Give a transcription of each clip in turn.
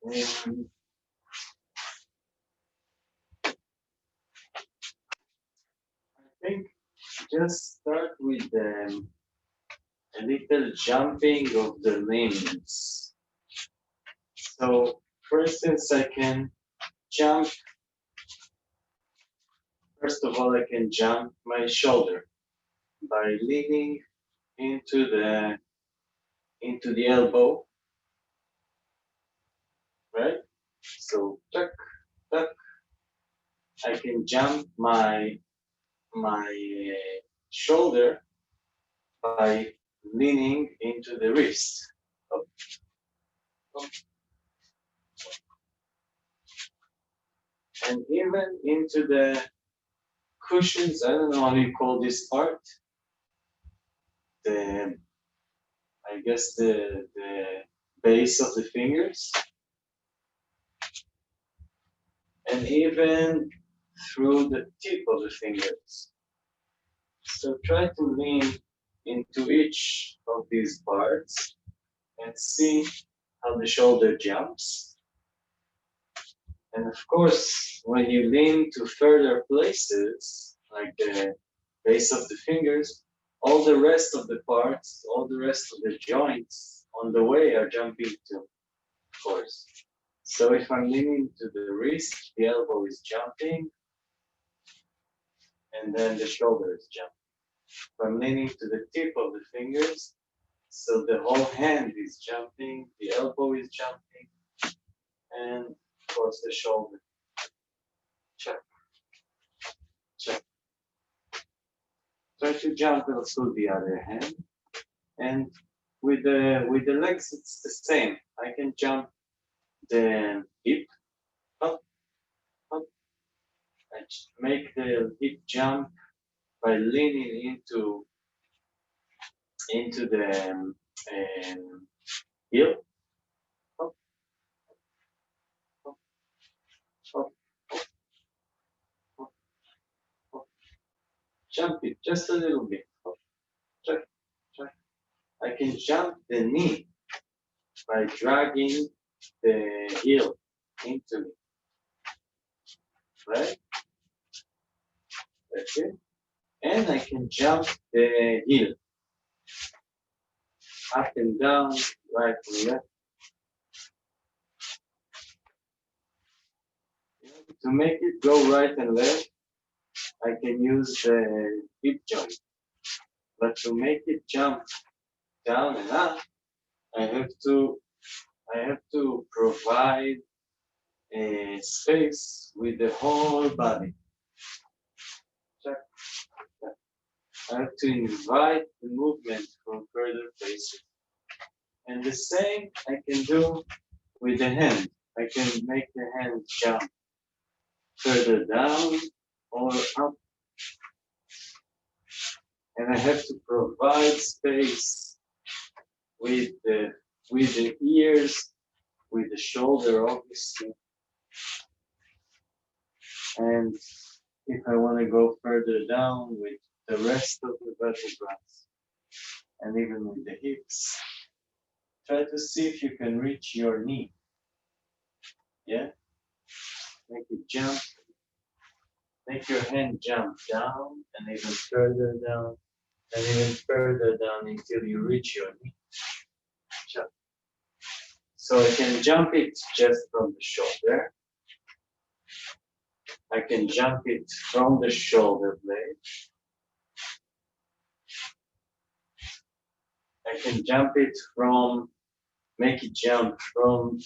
Um, I think just start with a little jumping of the limbs. So, for instance, I can jump. First of all, I can jump my shoulder by leaning into the elbow, right? So, tuck, tuck. I can jump my shoulder by leaning into the wrist. Up, up, and even into the cushions. I don't know how you call this part. The I guess the base of the fingers, and even through the tip of the fingers. So try to lean into each of these parts and see how the shoulder jumps. And of course, when you lean to further places, like the base of the fingers, all the rest of the parts, all the rest of the joints on the way are jumping too, of course. So if I'm leaning to the wrist, the elbow is jumping, and then the shoulder is jumping. If I'm leaning to the tip of the fingers, so the whole hand is jumping, the elbow is jumping, and of course the shoulder. Check, check. Try to jump also the other hand, and with the legs it's the same. I can jump the hip up, up. I make the hip jump by leaning into the heel. Up, up, up, up, up. Jump it just a little bit. Up. Check, check. I can jump the knee by dragging the heel into me. Right? That's it. And I can jump the heel up and down, right and left. To make it go right and left, I can use the hip joint. But to make it jump down and up, I have to provide a space with the whole body. Check. I have to invite the movement from further places. And the same I can do with the hand. I can make the hand jump further down or up. And I have to provide space with the ears, with the shoulder, obviously. And if I want to go further down with the rest of the vertebrae, and even with the hips, try to see if you can reach your knee. Yeah? Make it jump. Make your hand jump down and even further down and even further down until you reach your knee. Jump. So I can jump it just from the shoulder. I can jump it from the shoulder blade. I can jump it make it jump from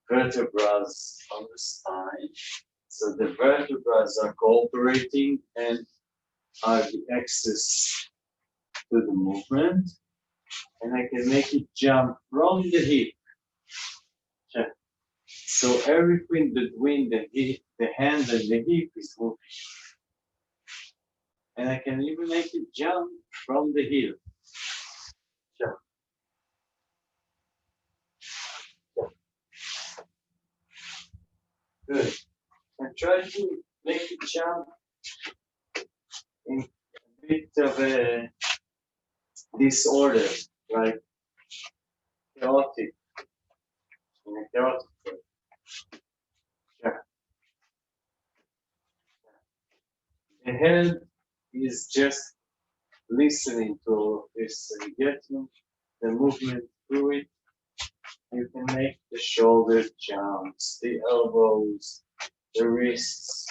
vertebrae on the spine. So the vertebrae are cooperating and are the axis to the movement. And I can make it jump from the hip. Check. So everything between the hand and the hip is moving. And I can even make it jump from the heel. Check. Good. And try to make it jump in a bit of a disorder, like chaotic, in a chaotic way. The head is just listening to this and getting the movement through it. You can make the shoulder jumps, the elbows, the wrists,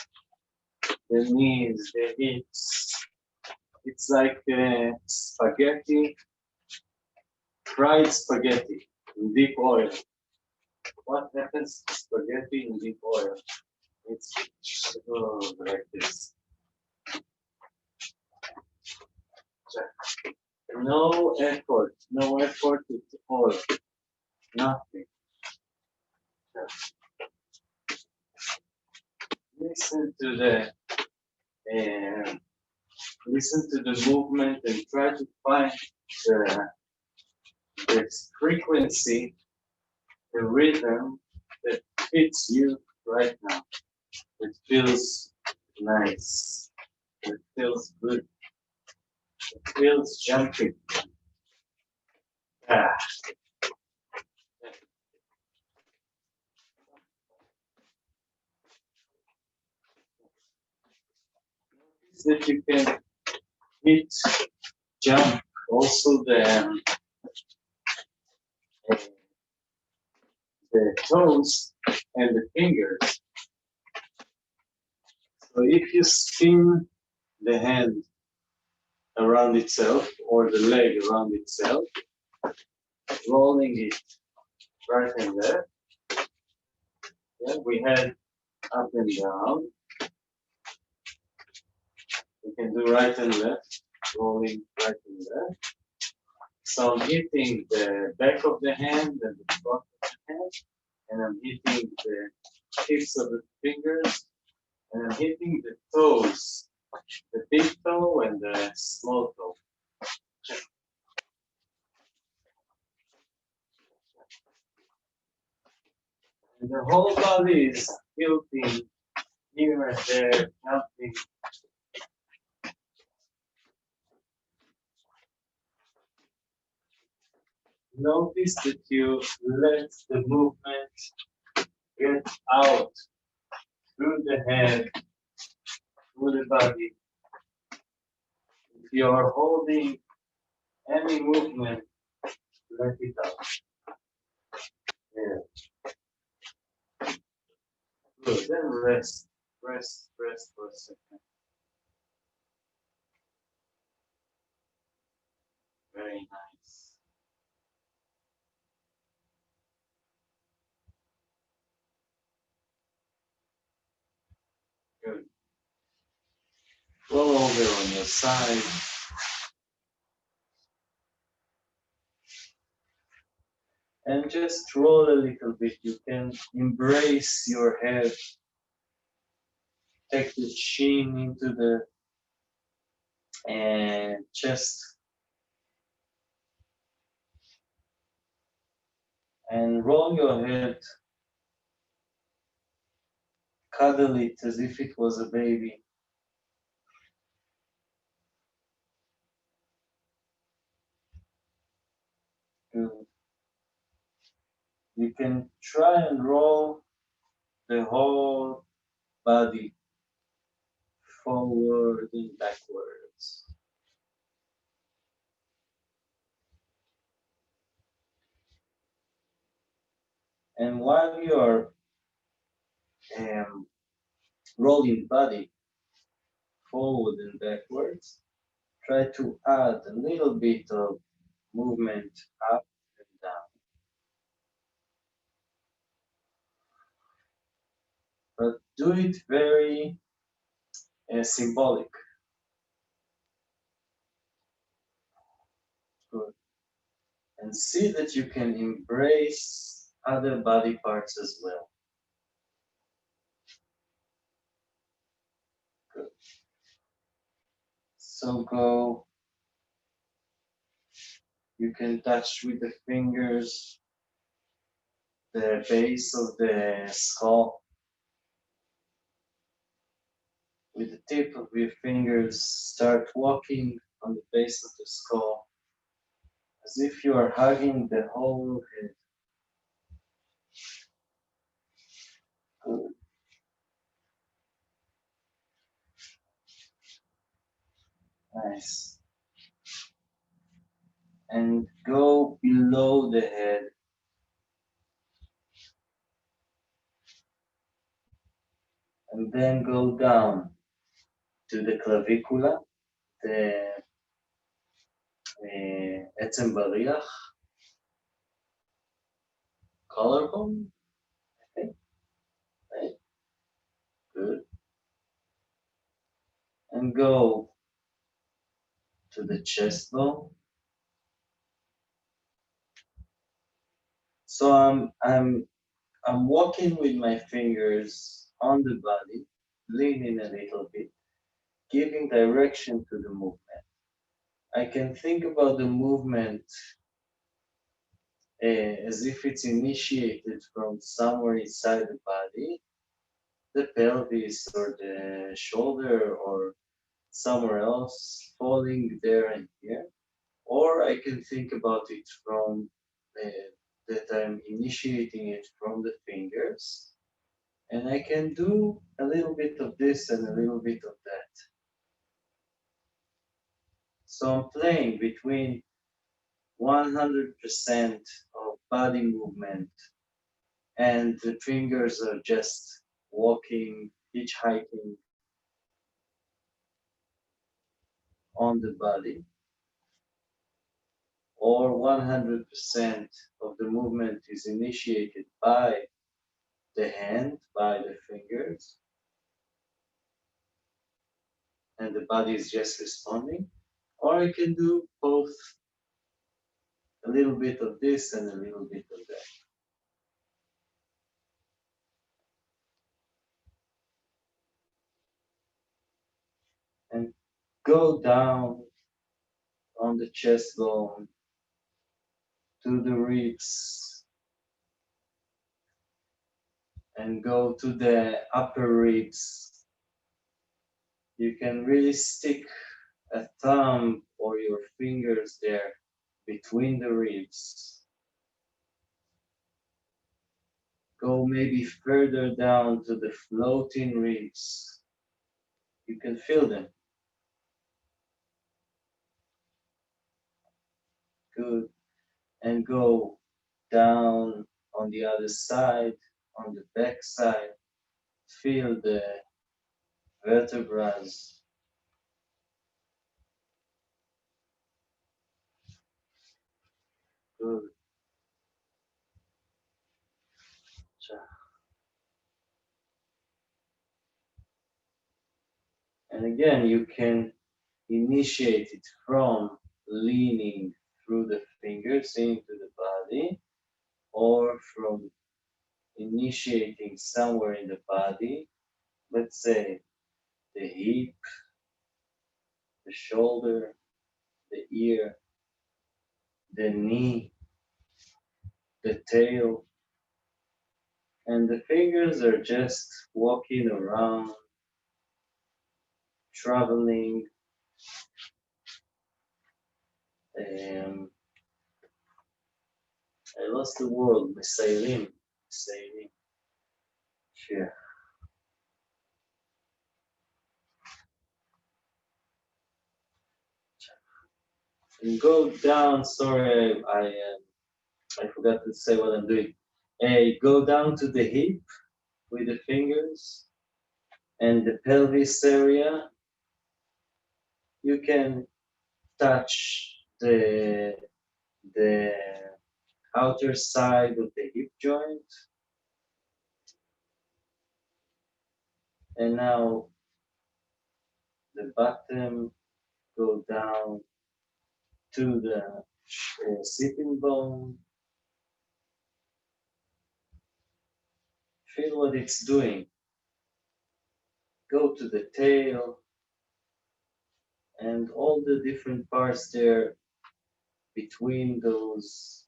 the knees, the hips. It's like spaghetti, fried spaghetti in deep oil. What happens to spaghetti in deep oil? It's like this. No effort at all, nothing. Listen to the uh, listen to the movement and try to find the, the frequency, the rhythm that fits you right now. It feels nice. It feels good. It feels jumpy. Ah. That you can hit, jump, also the toes and the fingers. So if you spin the hand around itself or the leg around itself, rolling it right and left. Yeah, we had up and down. We can do right and left, rolling right and left. So I'm hitting the back of the hand and the front of the hand, and I'm hitting the tips of the fingers, and I'm hitting the toes, the big toe and the small toe. And the whole body is tilting here and there, jumping. Notice that you let the movement get out through the head, through the body. If you are holding any movement, let it out. Yeah. Good. Then rest. Rest for a second. Very nice. Good. Roll over on your side. And just roll a little bit. You can embrace your head. Take the chin into the chest and roll your head. Cuddle it as if it was a baby. Good. You can try and roll the whole body forward and backwards. And while you're um, rolling body forward and backwards, try to add a little bit of movement up and down. But do it very symbolic. Good. And see that you can embrace other body parts as well. Good. So go. You can touch with the fingers the base of the skull. With the tip of your fingers, start walking on the base of the skull as if you are hugging the whole head. Good. Nice. And go below the head. And then go down to the clavicula, the עצם בריח, collarbone, I think, right? Good. And go to the chest bone. So I'm walking with my fingers on the body, leaning a little bit, giving direction to the movement. I can think about the movement as if it's initiated from somewhere inside the body, the pelvis or the shoulder or somewhere else, falling there and here. Or I can think about it from that I'm initiating it from the fingers, and I can do a little bit of this and a little bit of that. So I'm playing between 100% of body movement, and the fingers are just walking, hitchhiking on the body, or 100% of the movement is initiated by the hand, by the fingers, and the body is just responding. Or I can do both, a little bit of this and a little bit of that. And go down on the chest bone to the ribs and go to the upper ribs. You can really stick a thumb or your fingers there between the ribs. Go maybe further down to the floating ribs. You can feel them. Good. And go down on the other side, on the back side. Feel the vertebrae. Good. And again, you can initiate it from leaning through the fingers into the body, or from initiating somewhere in the body, let's say the hip, the shoulder, the ear, the knee, the tail, and the fingers are just walking around, traveling. Um, I lost the word, מסיירים, מסיירים. Yeah. And go down, sorry, I forgot to say what I'm doing. Go down to the hip with the fingers and the pelvis area. You can touch the outer side of the hip joint. And now the bottom, go down to the sitting bone. Feel what it's doing. Go to the tail and all the different parts there between those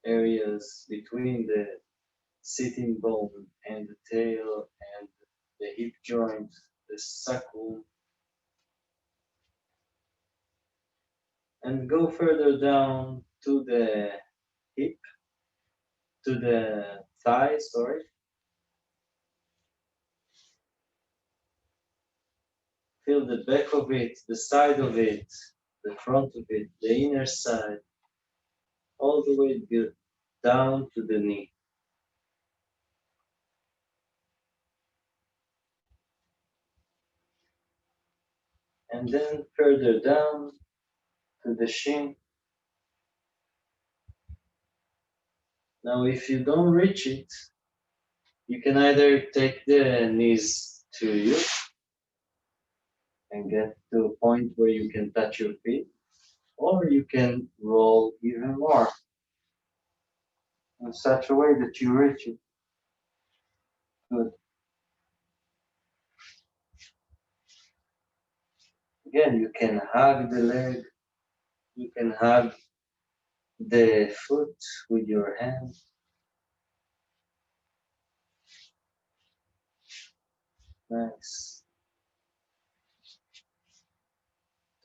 areas, between the sitting bone and the tail and the hip joint, the sacrum, and go further down to the hip, to the thigh, sorry. Feel the back of it, the side of it, the front of it, the inner side, all the way down to the knee. And then further down to the shin. Now, if you don't reach it, you can either take the knees to you and get to a point where you can touch your feet, or you can roll even more in such a way that you reach it. Good. Again, you can hug the leg, you can hug the foot with your hand. Nice.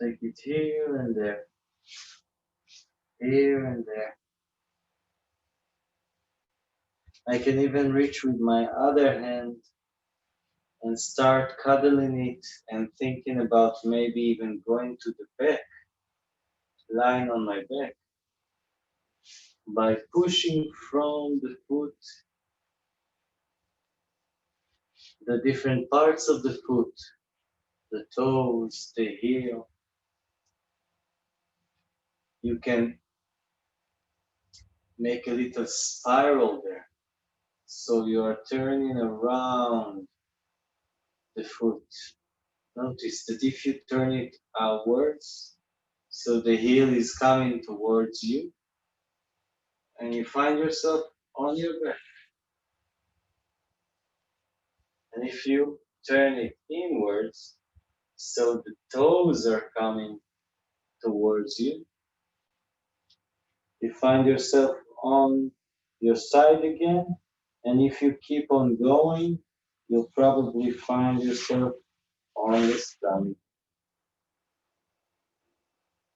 Take it here and there, here and there. I can even reach with my other hand and start cuddling it and thinking about maybe even going to the back, lying on my back, by pushing from the foot, the different parts of the foot, the toes, the heel. You can make a little spiral there. So you are turning around the foot. Notice that if you turn it outwards, so the heel is coming towards you, and you find yourself on your back. And if you turn it inwards, so the toes are coming towards you, you find yourself on your side again. And if you keep on going, you'll probably find yourself on the stomach.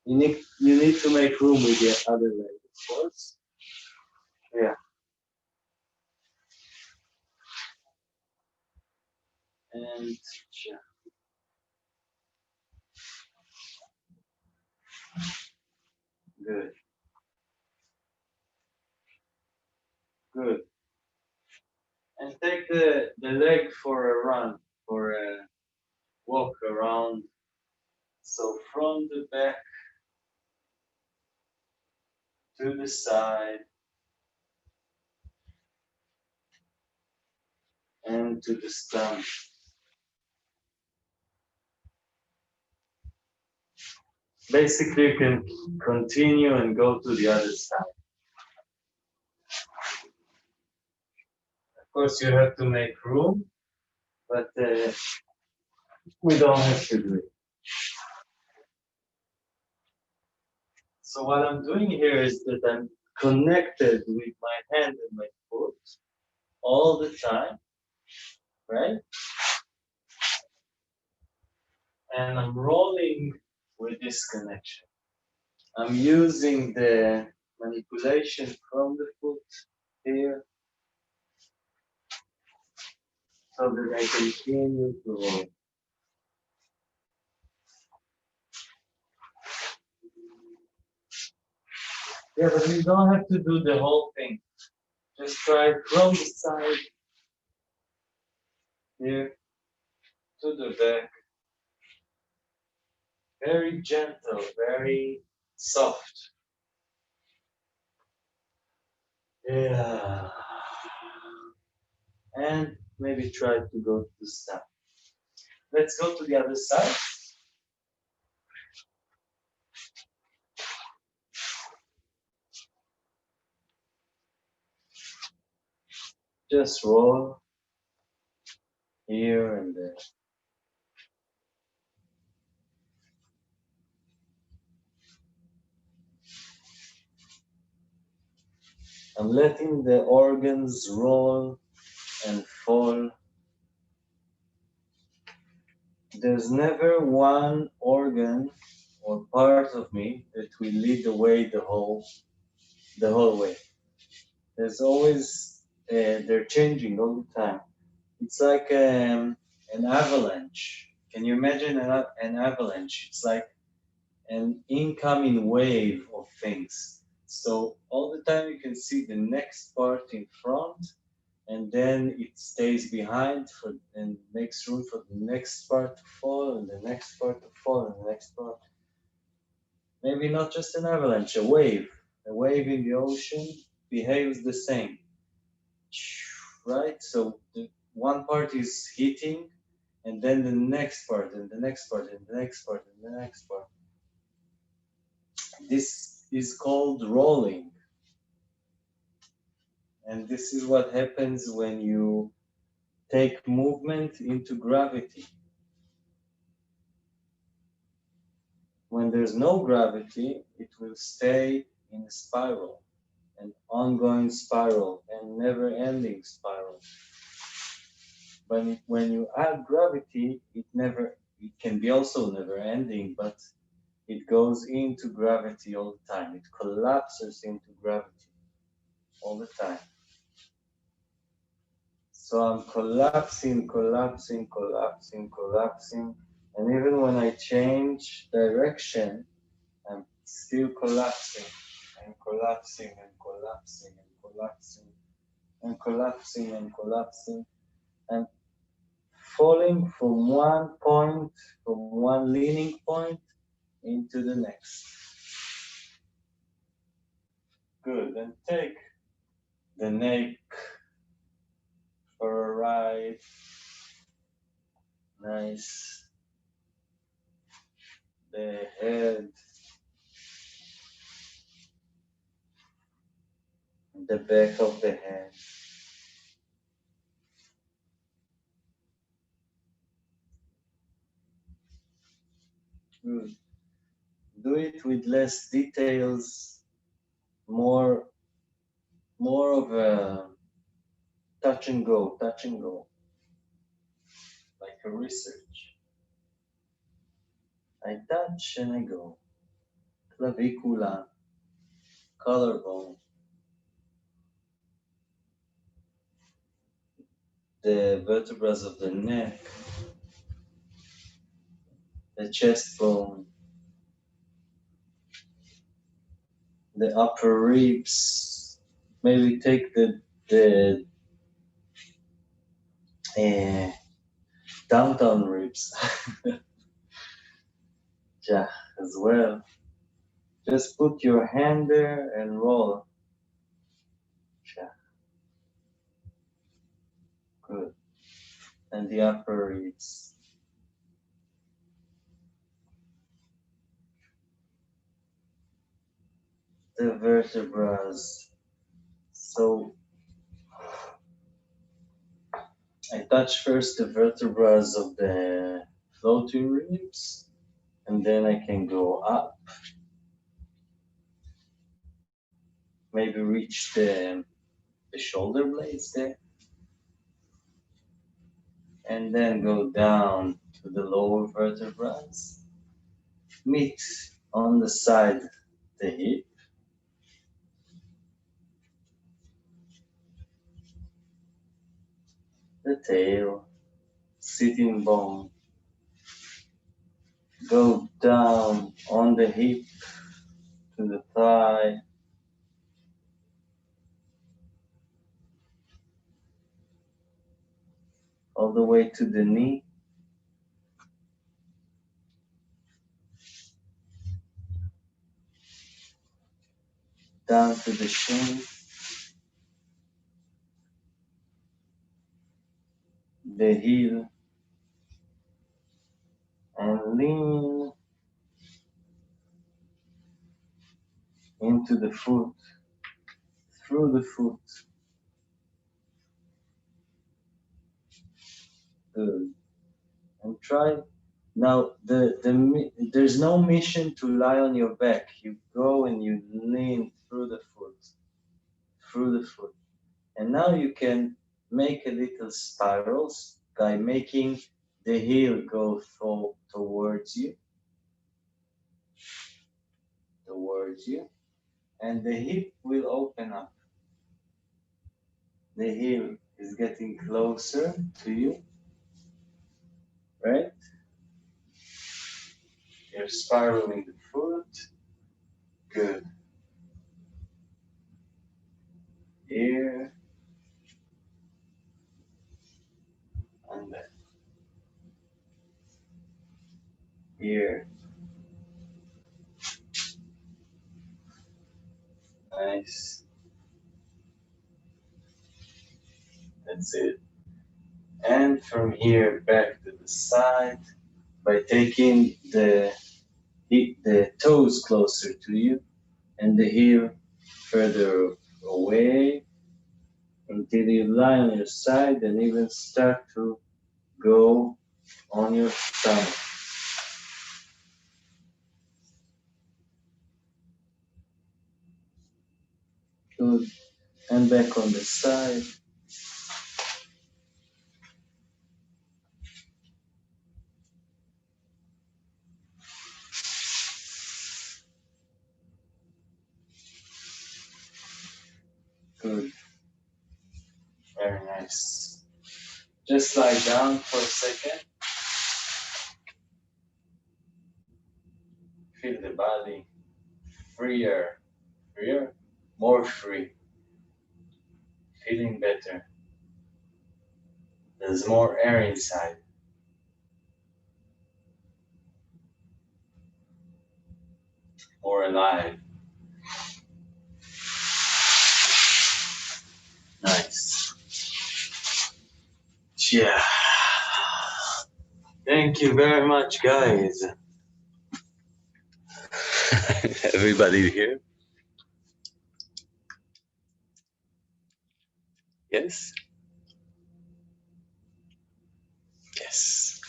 You need to make room with your other leg, of course. Yeah. And yeah. Good. Good. And take the leg for a run, for a walk around. So from the back to the side and to the stomach. Basically, you can continue and go to the other side. Of course, you have to make room, but we don't have to do it. So what I'm doing here is that I'm connected with my hand and my foot all the time, right? And I'm rolling with this connection. I'm using the manipulation from the foot here so that I continue to roll. Yeah, but you don't have to do the whole thing. Just try from the side here to the back. Very gentle, very soft. Yeah. And maybe try to go to the stomach. Let's go to the other side. Just roll here and there. I'm letting the organs roll and fall. There's never one organ or part of me that will lead the way the whole way. There's always they're changing all the time. It's like an avalanche. Can you imagine an avalanche? It's like an incoming wave of things. So all the time you can see the next part in front, and then it stays behind and makes room for the next part to fall, and the next part to fall, and the next part. Maybe not just an avalanche, a wave. A wave in the ocean behaves the same, right? So the one part is hitting, and then the next part, and the next part, and the next part, and the next part. This is called rolling. And this is what happens when you take movement into gravity. When there's no gravity, it will stay in a spiral, an ongoing spiral, and never-ending spiral. But when you add gravity, it can be also never-ending, but it goes into gravity all the time. It collapses into gravity all the time. So I'm collapsing, collapsing, collapsing, collapsing. And even when I change direction, I'm still collapsing and collapsing and collapsing and collapsing and collapsing and collapsing and falling from one point, from one leaning point into the next. Good. And take the neck for a ride. Nice. The head. The back of the head. Good. Do it with less details, more of a touch and go, like a research. I touch and I go. Clavicula, collarbone, the vertebrae of the neck, the chest bone, the upper ribs. Maybe take the uh, downtown ribs, yeah, as well. Just put your hand there and roll. Yeah, good. And the upper ribs. The vertebrae. So I touch first the vertebrae of the floating ribs, and then I can go up. Maybe reach the shoulder blades there, and then go down to the lower vertebrae. Meet on the side the hip, the tail, sitting bone. Go down on the hip to the thigh, all the way to the knee, down to the shin, the heel, and lean into the foot, through the foot. Good. And try. Now, there's no mission to lie on your back. You go and you lean through the foot, through the foot. And now you can make a little spirals by making the heel go towards you, and the hip will open up. The heel is getting closer to you, right? You're spiraling the foot. Good. Here. And then. Here. Nice. That's it. And from here back to the side by taking the toes closer to you and the heel further away until you lie on your side and even start to go on your stomach. Good. And back on the side. Good. Very nice. Just lie down for a second. Feel the body freer, more free, feeling better. There's more air inside. More alive. Nice. Yeah. Thank you very much, guys. Everybody here? Yes? Yes.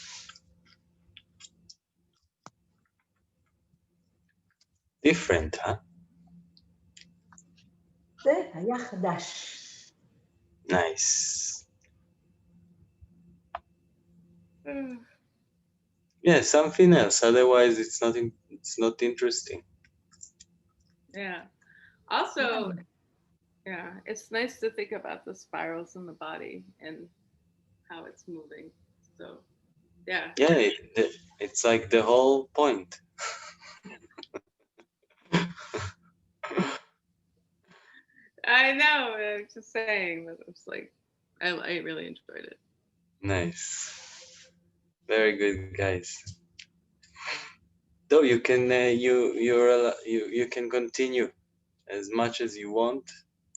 Different, huh? זה היה חדש. Nice. Yeah, something else. Otherwise, it's not interesting. Yeah. Also, yeah, it's nice to think about the spirals in the body and how it's moving. So, yeah. Yeah, it's like the whole point. I know. I'm just saying that it's like I really enjoyed it. Nice. Very good, guys. Though you can you can continue as much as you want.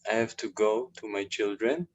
I have to go to my children.